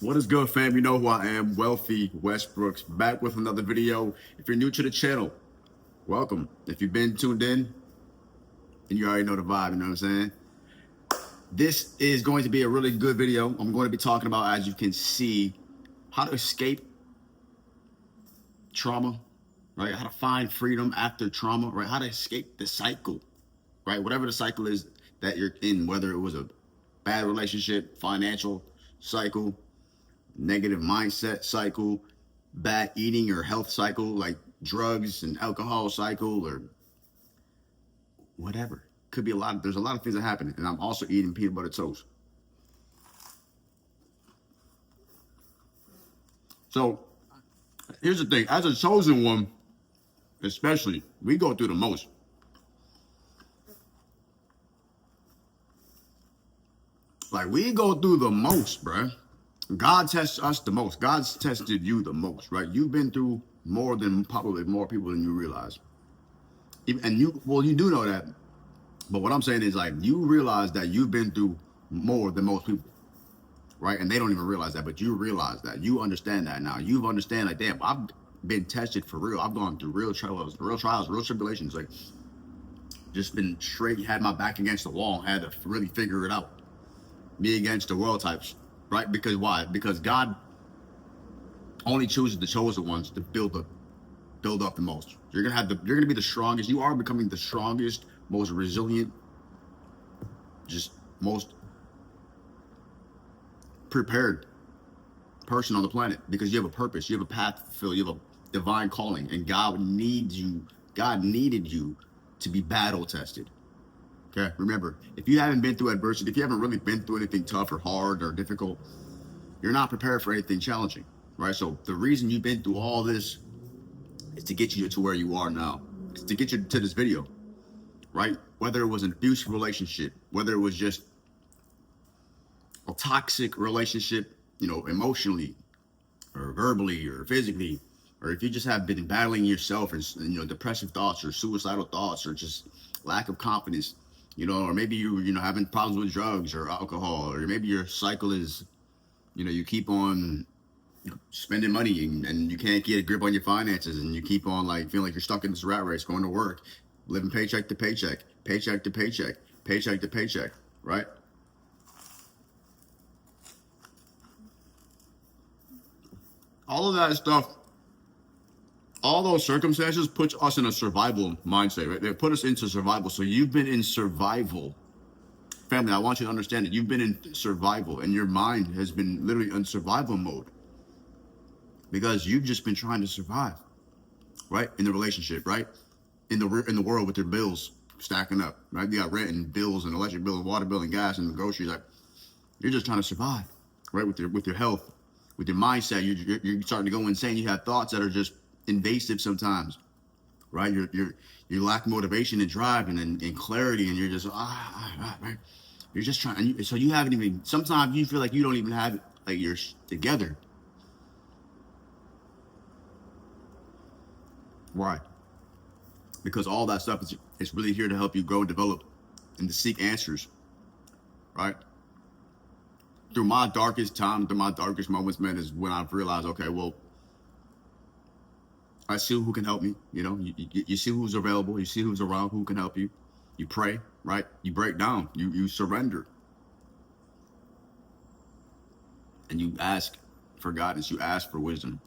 What is good, fam? You know who I am, Wealthy Westbrooks, back with another video. If you're new to the channel, welcome. If you've been tuned in, then you already know the vibe, you know what I'm saying? This is going to be a really good video. I'm going to be talking about, as you can see, how to escape trauma, right? How to find freedom after trauma, right? How to escape the cycle, right? Whatever the cycle is that you're in, whether it was a bad relationship, financial cycle, negative mindset cycle, bad eating or health cycle, like drugs and alcohol cycle, or whatever. Could be a lot. There's a lot of things that happen. And I'm also eating peanut butter toast. So here's the thing. As a chosen one, especially, we go through the most. Like, we go through the most, bruh. God tests us the most. God's tested you the most, right? You've been through more than probably more people than you realize. And you do know that. But what I'm saying is, like, you realize that you've been through more than most people, right? And they don't even realize that, but you realize that. You understand that now. You understand, like, damn, I've been tested for real. I've gone through real trials, real tribulations. Like, just been straight, had my back against the wall, had to really figure it out. Me against the world types, right? Because why? Because God only chooses the chosen ones to build up the most. You're gonna be the strongest. You are becoming the strongest, most resilient, just most prepared person on the planet, because you have a purpose, you have a path to fulfill, you have a divine calling, and God needs you. God needed you to be battle tested. Okay, remember, if you haven't been through adversity, if you haven't really been through anything tough or hard or difficult, you're not prepared for anything challenging, right? So the reason you've been through all this is to get you to where you are now. It's to get you to this video, right? Whether it was an abusive relationship, whether it was just a toxic relationship, emotionally or verbally or physically, or if you just have been battling yourself and depressive thoughts or suicidal thoughts or just lack of confidence, or maybe you having problems with drugs or alcohol, or maybe your cycle is, you keep on spending money and you can't get a grip on your finances, and you keep on like feeling like you're stuck in this rat race, going to work, living paycheck to paycheck, paycheck to paycheck, paycheck to paycheck, right? All of that stuff, all those circumstances puts us in a survival mindset, right? They put us into survival. So you've been in survival. Family, I want you to understand that you've been in survival, and your mind has been literally in survival mode because you've just been trying to survive, right? In the relationship, right? In the world with your bills stacking up, right? You got rent and bills and electric bill and water bill and gas and the groceries. Like, you're just trying to survive, right? With your health, with your mindset, you're starting to go insane. You have thoughts that are just invasive sometimes, right? You lack motivation and drive and clarity, and you're just right. You're just trying, so you haven't even. Sometimes you feel like you don't even have it, like you're together. Why? Because all that stuff is really here to help you grow and develop, and to seek answers, right? Through my darkest time, through my darkest moments, man, is when I've realized, okay, well, I see who can help me. You see who's available. You see who's around, who can help you. You pray, right? You break down. You surrender, and you ask for guidance. You ask for wisdom,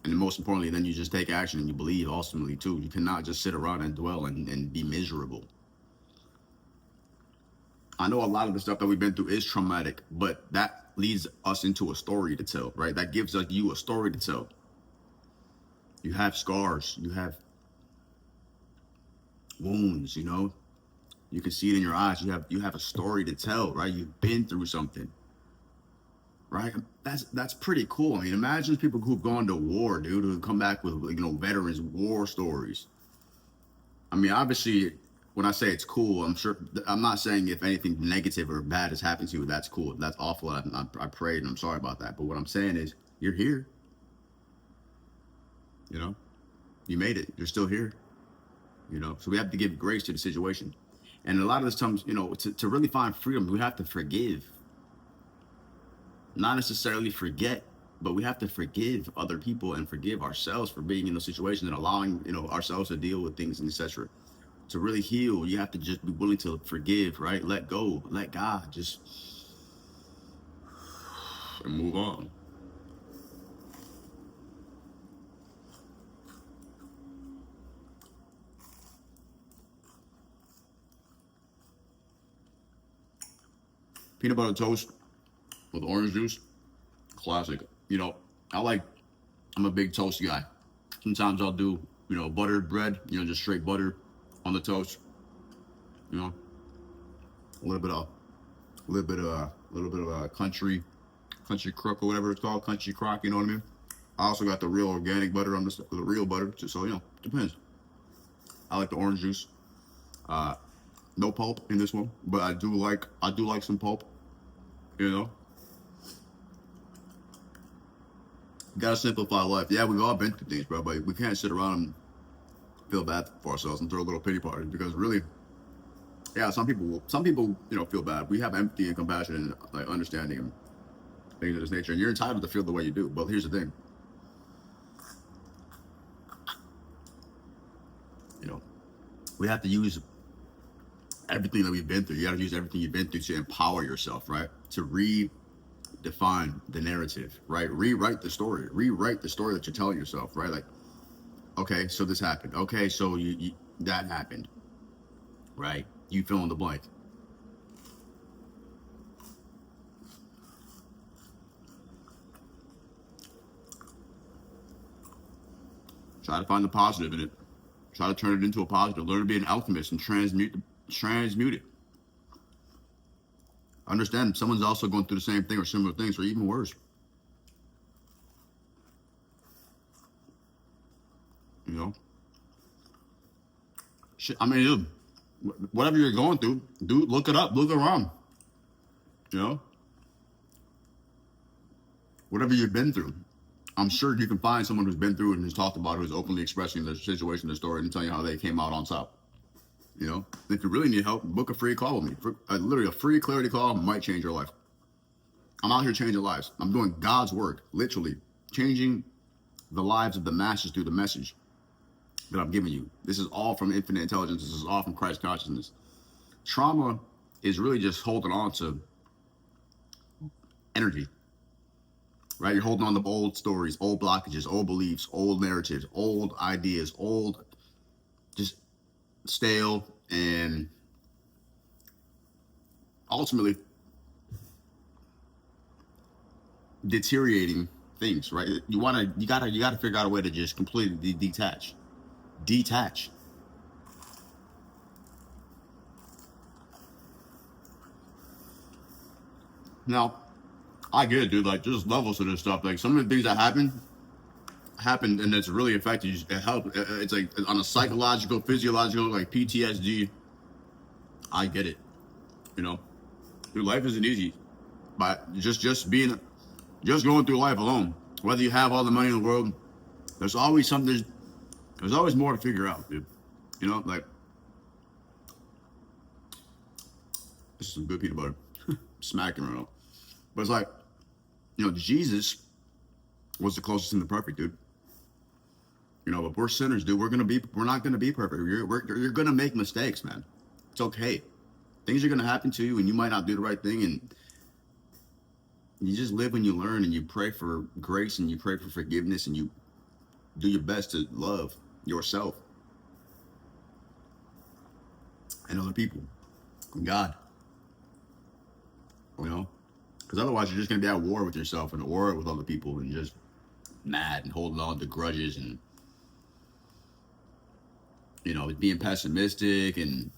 and then most importantly, then you just take action and you believe. Ultimately, too, you cannot just sit around and dwell and be miserable. I know a lot of the stuff that we've been through is traumatic, but that leads us into a story to tell, right? That gives you a story to tell. You have scars, you have wounds, you can see it in your eyes. You have a story to tell, right? You've been through something, right? That's pretty cool. I mean, imagine people who've gone to war, dude, who come back with veterans war stories. I mean, obviously, when I say it's cool, I'm not saying if anything negative or bad has happened to you, that's cool. That's awful. I prayed and I'm sorry about that. But what I'm saying is, you're here. You made it. You're still here. So we have to give grace to the situation. And a lot of this times, to really find freedom, we have to forgive. not necessarily forget, but we have to forgive other people and forgive ourselves for being in those situations and allowing, ourselves to deal with things and etc. To really heal, you have to just be willing to forgive, right? Let go, let God, just and move on. Peanut butter toast with orange juice, classic. I like, I'm a big toast guy. Sometimes I'll do, buttered bread, just straight butter on the toast. You know, a little bit of, country crook or whatever it's called, country crock. You know what I mean? I also got the real organic butter on the real butter. So depends. I like the orange juice. No pulp in this one, but I do like some pulp. You know, gotta simplify life. Yeah, we've all been through things, bro, but we can't sit around and feel bad for ourselves and throw a little pity party because really, yeah, some people feel bad. We have empathy and compassion and like understanding and things of this nature, and you're entitled to feel the way you do. But here's the thing, you know, we have to use everything that we've been through. You got to use everything you've been through to empower yourself, right? To redefine the narrative, right? Rewrite the story that you're telling yourself, right? Like, okay, so this happened. Okay, so you that happened, right? You fill in the blank. Try to find the positive in it. Try to turn it into a positive. Learn to be an alchemist and transmute it. Understand someone's also going through the same thing or similar things or even worse. You know? Shit, I mean, dude, whatever you're going through, dude, look it up, look around. You know? Whatever you've been through. I'm sure you can find someone who's been through it and who's talked about it, who's openly expressing their situation, their story, and telling you how they came out on top. You know? If you really need help, book a free call with me. Literally, a free clarity call might change your life. I'm out here changing lives. I'm doing God's work, literally changing the lives of the masses through the message that I'm giving you. This is all from infinite intelligence. This is all from Christ consciousness. Trauma is really just holding on to energy, right? You're holding on to old stories, old blockages, old beliefs, old narratives, old ideas, old, just stale and ultimately deteriorating things, right? You gotta figure out a way to just completely detach. Now, I get it, dude. Like, there's levels to this stuff. Like, some of the things that happened, and it's really affected you. It helped. It's like on a psychological, physiological, like PTSD. I get it. You know, dude, life isn't easy. But just going through life alone, whether you have all the money in the world, there's always something. There's always more to figure out, dude. You know, like this is some good peanut butter, smacking right now. But it's like, Jesus was the closest thing to perfect, dude. If we're sinners, dude, we're not gonna be perfect. You're gonna make mistakes, man. It's okay. Things are gonna happen to you, and you might not do the right thing, and you just live and you learn, and you pray for grace, and you pray for forgiveness, and you do your best to love yourself and other people and God. Because otherwise you're just gonna be at war with yourself and at war with other people, and just mad and holding on to grudges and being pessimistic and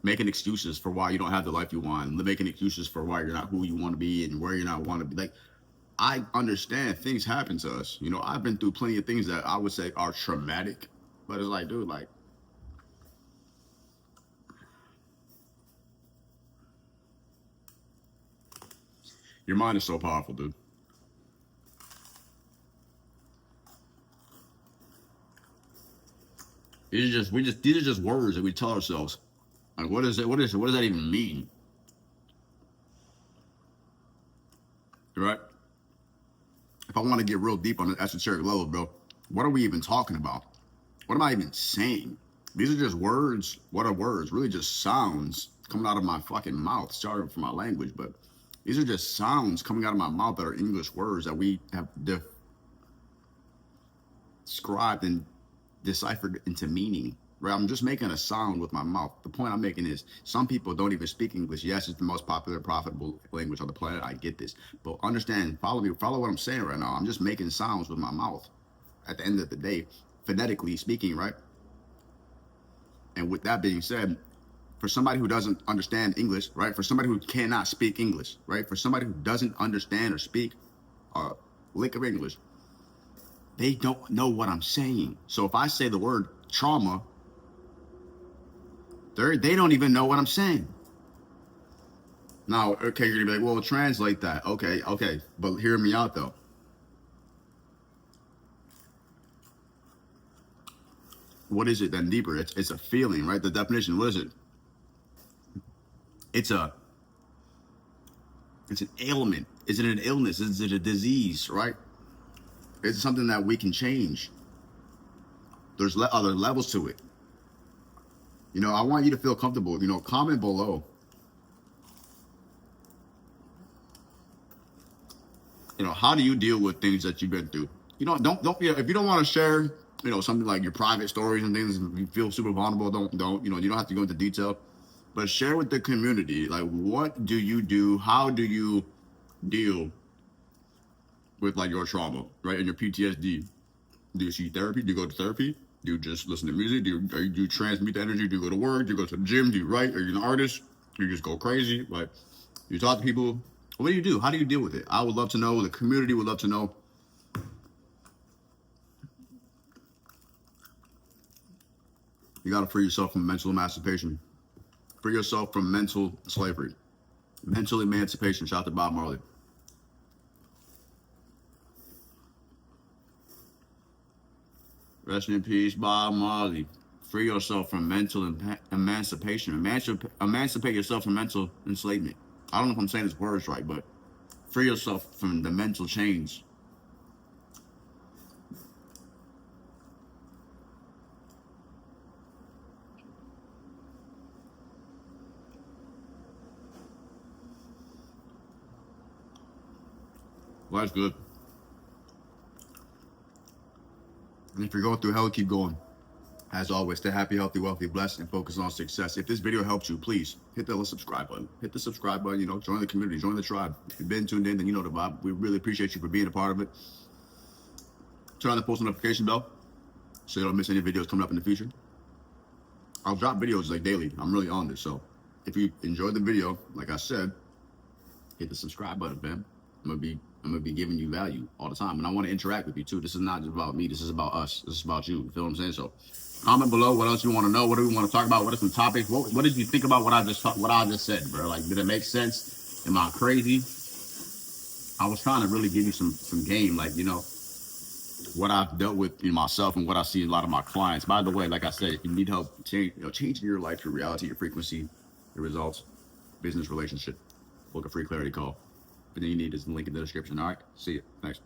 making excuses for why you don't have the life you want, and making excuses for why you're not who you want to be and where you're not want to be. Like, I understand things happen to us. I've been through plenty of things that I would say are traumatic, but it's like, dude, like, your mind is so powerful, dude. These are just words that we tell ourselves. Like, what is it? What does that even mean? right? If I want to get real deep on the esoteric level, bro, what are we even talking about? What am I even saying? These are just words. What are words? Really just sounds coming out of my fucking mouth. Sorry for my language, but these are just sounds coming out of my mouth that are English words that we have described and deciphered into meaning. Right? I'm just making a sound with my mouth. The point I'm making is some people don't even speak English. Yes, it's the most popular, profitable language on the planet. I get this. But understand, follow me, follow what I'm saying right now. I'm just making sounds with my mouth at the end of the day, phonetically speaking, right? And with that being said, for somebody who doesn't understand English, right? For somebody who cannot speak English, right? For somebody who doesn't understand or speak a lick of English, they don't know what I'm saying. So if I say the word trauma, they don't even know what I'm saying. Now, okay, you're gonna be like, well, translate that. Okay, but hear me out though. What is it then deeper? It's a feeling, right? The definition, what is it? It's an ailment. Is it an illness? Is it a disease, right? It's something that we can change. There's other levels to it. You know, I want you to feel comfortable. You know, comment below. You know, how do you deal with things that you've been through? You know, don't you know, if you don't want to share, you know, something like your private stories and things, if you feel super vulnerable, don't, you know, you don't have to go into detail, but share with the community, like, what do you do? How do you deal with like your trauma, right? And your PTSD? Do you see therapy? Do you go to therapy? Do you just listen to music? Do you transmute the energy? Do you go to work? Do you go to the gym? Do you write? Are you an artist? Do you just go crazy? Like, you talk to people? What do you do? How do you deal with it? I would love to know. The community would love to know. You got to free yourself from mental emancipation. Free yourself from mental slavery. Mental emancipation. Shout out to Bob Marley. Rest in peace, Bob Marley. Free yourself from mental emancipation. Emancipate yourself from mental enslavement. I don't know if I'm saying these words right, but free yourself from the mental chains. Life's good. And if you're going through hell, keep going. As always, stay happy, healthy, wealthy, blessed, and focus on success. If this video helped you, please hit the subscribe button. Hit the subscribe button, you know, join the community, join the tribe. If you've been tuned in, then you know the vibe. We really appreciate you for being a part of it. Turn on the post notification bell so you don't miss any videos coming up in the future. I'll drop videos like daily. I'm really on this. So if you enjoyed the video, like I said, hit the subscribe button, fam. I'm gonna be giving you value all the time. And I want to interact with you too. This is not just about me, this is about us. This is about you. You feel what I'm saying? So comment below what else you want to know. What do we want to talk about? What are some topics? What did you think about what I just said, bro? Like, did it make sense? Am I crazy? I was trying to really give you some game, like, you know, what I've dealt with in myself and what I see in a lot of my clients. By the way, like I said, if you need help changing your life, your reality, your frequency, your results, business, relationship, book a free clarity call. Everything you need is the link in the description. All right, see you. Thanks.